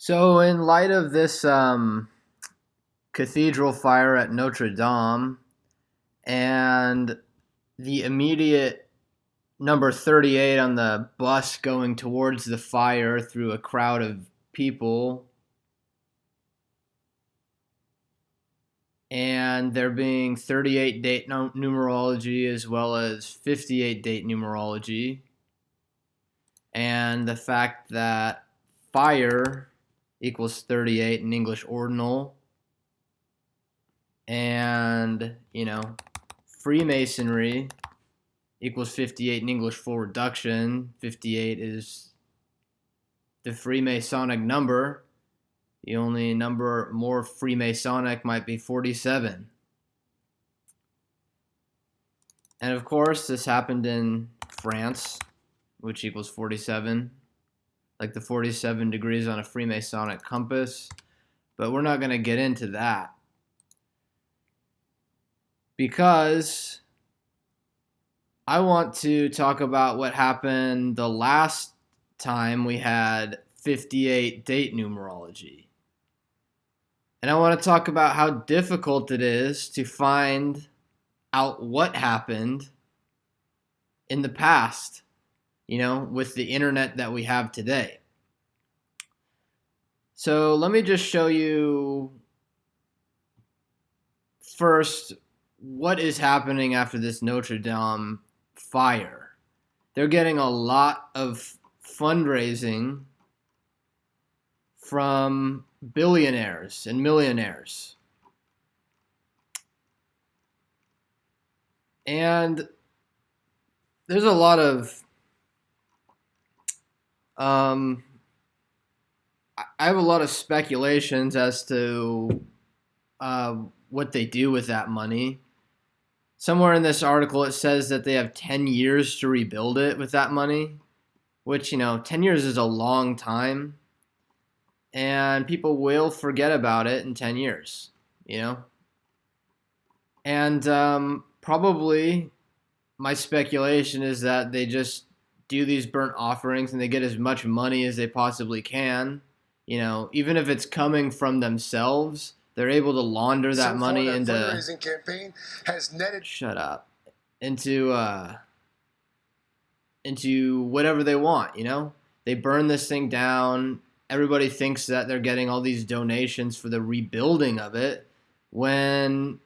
So, in light of this cathedral fire at Notre Dame and the immediate number 38 on the bus going towards the fire through a crowd of people, and there being 38 date numerology as well as 58 date numerology, and the fact that fire equals 38 in English ordinal, and Freemasonry equals 58 in English full reduction. 58 is the Freemasonic number. The only number more Freemasonic might be 47. And of course, this happened in France, which equals 47, like the 47 degrees on a Freemasonic compass. But we're not going to get into that because I want to talk about what happened the last time we had 58 date numerology. And I want to talk about how difficult it is to find out what happened in the past, with the internet that we have today. So let me just show you first what is happening after this Notre Dame fire. They're getting a lot of fundraising from billionaires and millionaires. And there's a lot of I have a lot of speculations as to what they do with that money. Somewhere in this article, it says that they have 10 years to rebuild it with that money, which, 10 years is a long time. And people will forget about it in 10 years, And probably my speculation is that they just do these burnt offerings and they get as much money as they possibly can. Even if it's coming from themselves, they're able to launder that money into fundraising campaign has netted into whatever they want. They burn this thing down. Everybody thinks that they're getting all these donations for the rebuilding of it when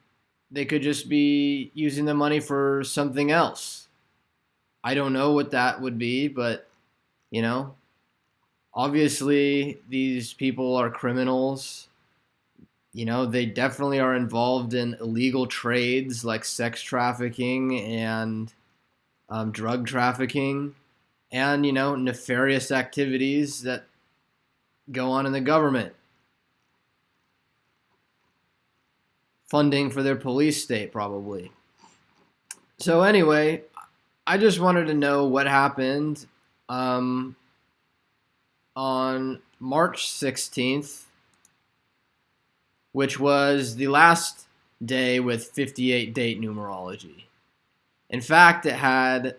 they could just be using the money for something else. I don't know what that would be, but obviously these people are criminals. They definitely are involved in illegal trades like sex trafficking and drug trafficking and, nefarious activities that go on in the government. Funding for their police state, probably. So anyway, I just wanted to know what happened on March 16th, which was the last day with 58 date numerology. In fact, it had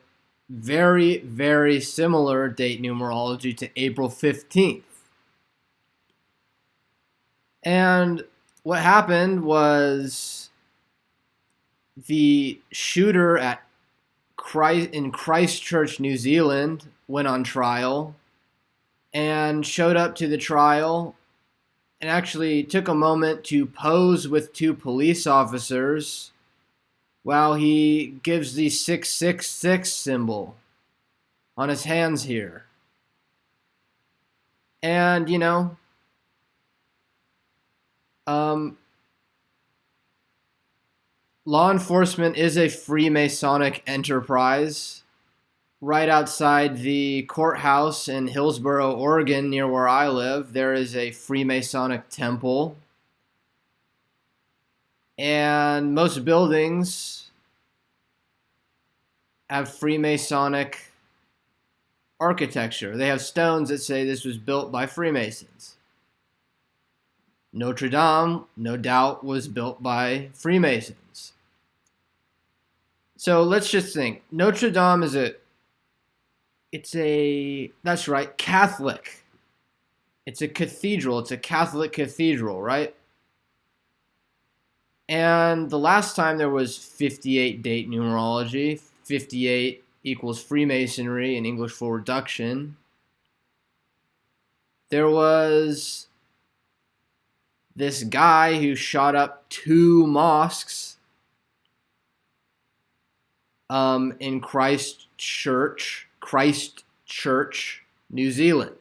very, very similar date numerology to April 15th. And what happened was the shooter in Christchurch, New Zealand, went on trial and showed up to the trial and actually took a moment to pose with two police officers while he gives the 666 symbol on his hands here. And, law enforcement is a Freemasonic enterprise. Right outside the courthouse in Hillsboro, Oregon, near where I live, there is a Freemasonic temple. And most buildings have Freemasonic architecture. They have stones that say this was built by Freemasons. Notre Dame, no doubt, was built by Freemasons. So let's just think. Notre Dame is that's right, Catholic. It's a cathedral. It's a Catholic cathedral, right? And the last time there was 58 date numerology, 58 equals Freemasonry in English full reduction. There was this guy who shot up 2 mosques in Christchurch, New Zealand.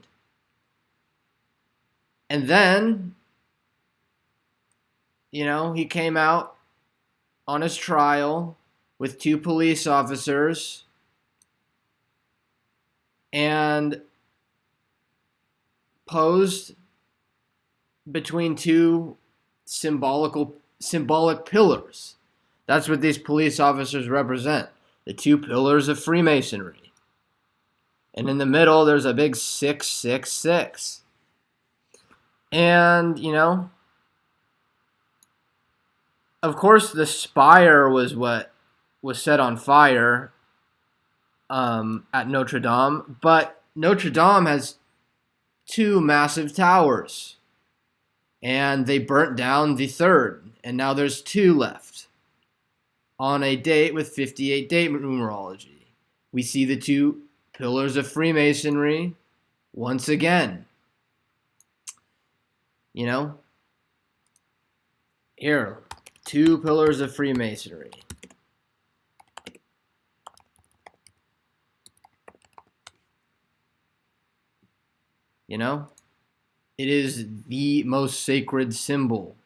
And then, he came out on his trial with 2 police officers and posed between 2 symbolic pillars. That's what these police officers represent, the 2 pillars of Freemasonry. And in the middle, there's a big 666. And, of course, the spire was what was set on fire at Notre Dame. But Notre Dame has 2 massive towers. And they burnt down the 3rd. And now there's 2 left. On a date with 58 date numerology, we see the 2 pillars of Freemasonry once again. Here, 2 pillars of Freemasonry. It is the most sacred symbol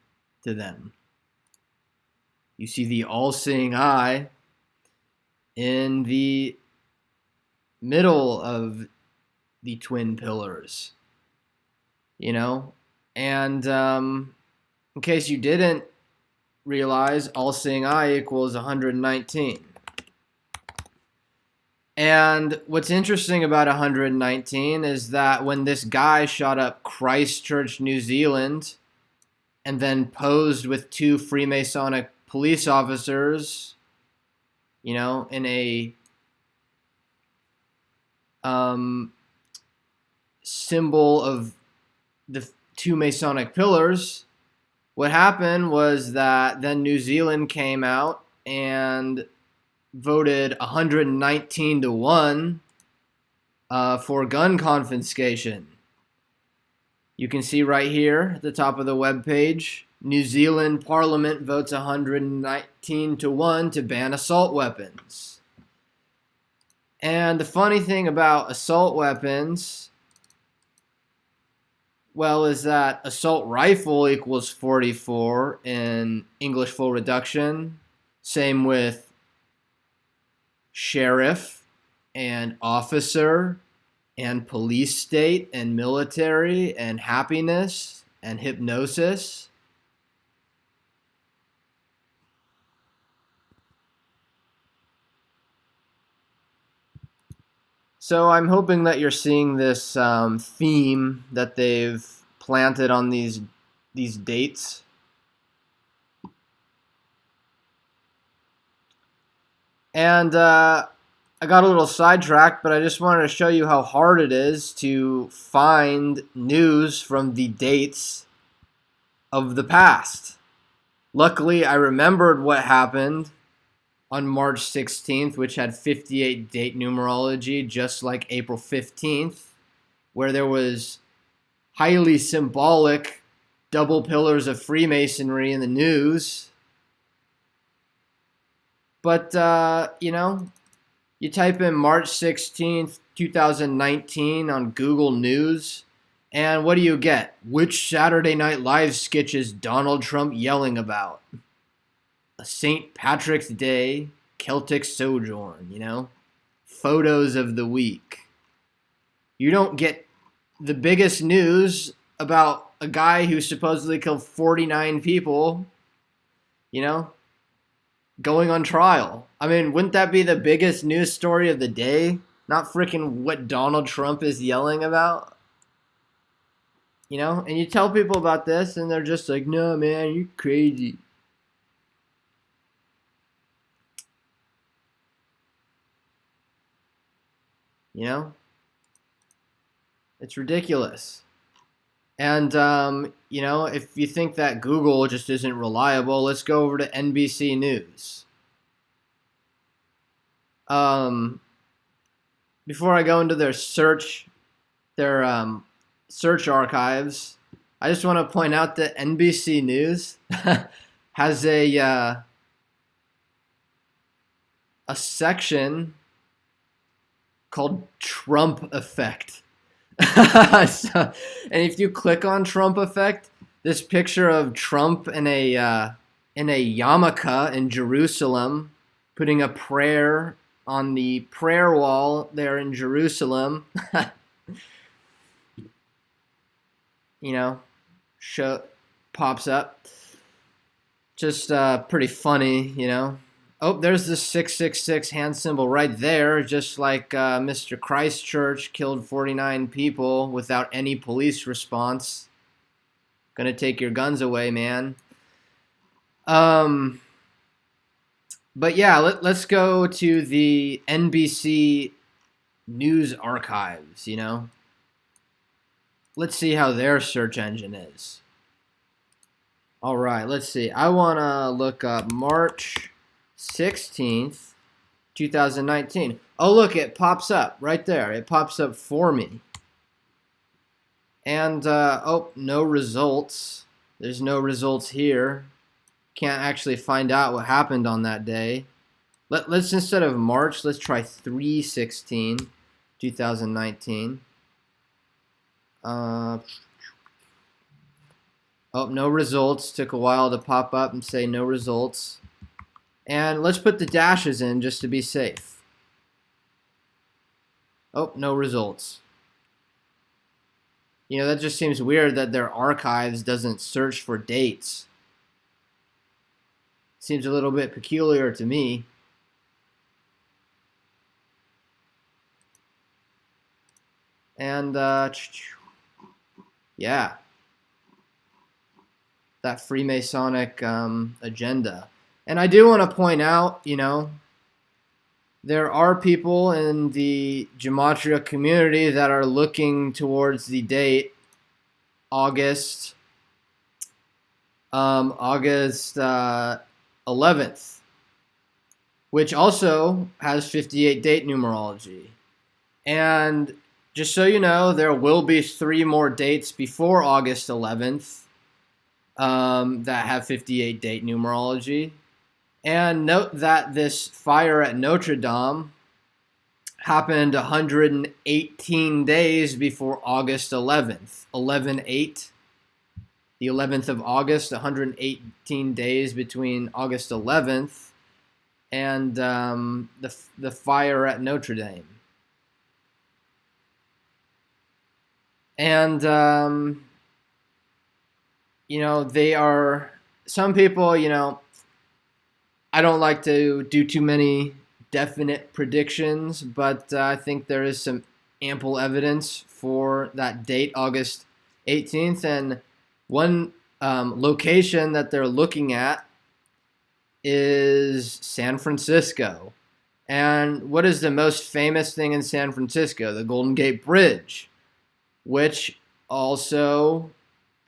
to them. You see the all-seeing eye in the middle of the twin pillars. And in case you didn't realize, all-seeing eye equals 119. And what's interesting about 119 is that when this guy shot up Christchurch, New Zealand, and then posed with 2 Freemasonic police officers, in a symbol of the 2 Masonic pillars, what happened was that then New Zealand came out and voted 119 to 1 for gun confiscation. You can see right here at the top of the webpage, New Zealand Parliament votes 119 to 1 to ban assault weapons. And the funny thing about assault weapons, well, is that assault rifle equals 44 in English full reduction. Same with sheriff and officer and police state and military and happiness and hypnosis. So I'm hoping that you're seeing this theme that they've planted on these dates. And I got a little sidetracked, but I just wanted to show you how hard it is to find news from the dates of the past. Luckily, I remembered what happened on March 16th, which had 58 date numerology, just like April 15th, where there was highly symbolic double pillars of Freemasonry in the news. But, you type in March 16th, 2019 on Google News, and what do you get? Which Saturday Night Live sketch is Donald Trump yelling about? A St. Patrick's Day Celtic sojourn, photos of the week. You don't get the biggest news about a guy who supposedly killed 49 people, going on trial. I mean, wouldn't that be the biggest news story of the day? Not freaking what Donald Trump is yelling about? And you tell people about this and they're just like, no, man, you're crazy. It's ridiculous. And, if you think that Google just isn't reliable, let's go over to NBC News. Before I go into their search archives, I just want to point out that NBC News has a section called Trump Effect. And if you click on Trump Effect, this picture of Trump in a yarmulke in Jerusalem, putting a prayer on the prayer wall there in Jerusalem, show pops up. Just pretty funny. Oh, there's the 666 hand symbol right there, just like Mr. Christchurch killed 49 people without any police response. Gonna take your guns away, man. But yeah, let's go to the NBC News archives, Let's see how their search engine is. All right, let's see. I want to look up March 16th, 2019. Oh, look, it pops up right there. It pops up for me. And, no results. There's no results here. Can't actually find out what happened on that day. Let's, instead of March, let's try 3/16, 2019. Oh, no results. Took a while to pop up and say no results. And let's put the dashes in just to be safe. Oh, no results. That just seems weird that their archives doesn't search for dates. Seems a little bit peculiar to me. And, yeah. That Freemasonic agenda. And I do want to point out, there are people in the Gematria community that are looking towards the date August 11th, which also has 58 date numerology. And just so you know, there will be 3 more dates before August 11th that have 58 date numerology. And note that this fire at Notre Dame happened 118 days before August 11th. 11/8, the 11th of August, 118 days between August 11th and the fire at Notre Dame. And, they are, some people, I don't like to do too many definite predictions, but I think there is some ample evidence for that date, August 18th. And one location that they're looking at is San Francisco. And what is the most famous thing in San Francisco? The Golden Gate Bridge, which also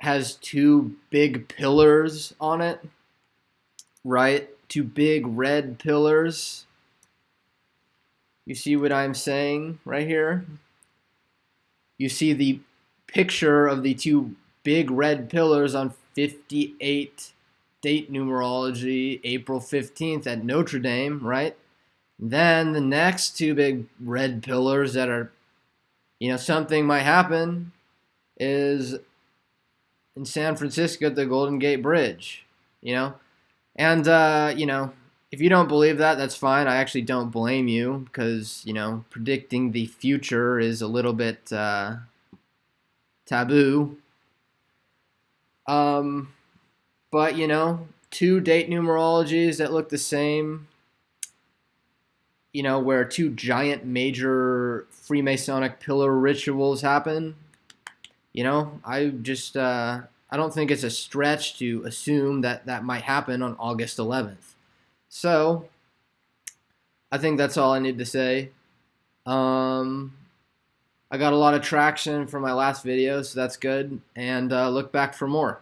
has 2 big pillars on it, right? 2 big red pillars. You see what I'm saying right here? You see the picture of the 2 big red pillars on 58 date numerology, April 15th at Notre Dame, right? Then the next 2 big red pillars that are, something might happen is in San Francisco at the Golden Gate Bridge, And, if you don't believe that, that's fine. I actually don't blame you because, predicting the future is a little bit taboo. But, 2 date numerologies that look the same, where 2 giant major Freemasonic pillar rituals happen, I just... I don't think it's a stretch to assume that that might happen on August 11th. So, I think that's all I need to say. I got a lot of traction from my last video, so that's good. And look back for more.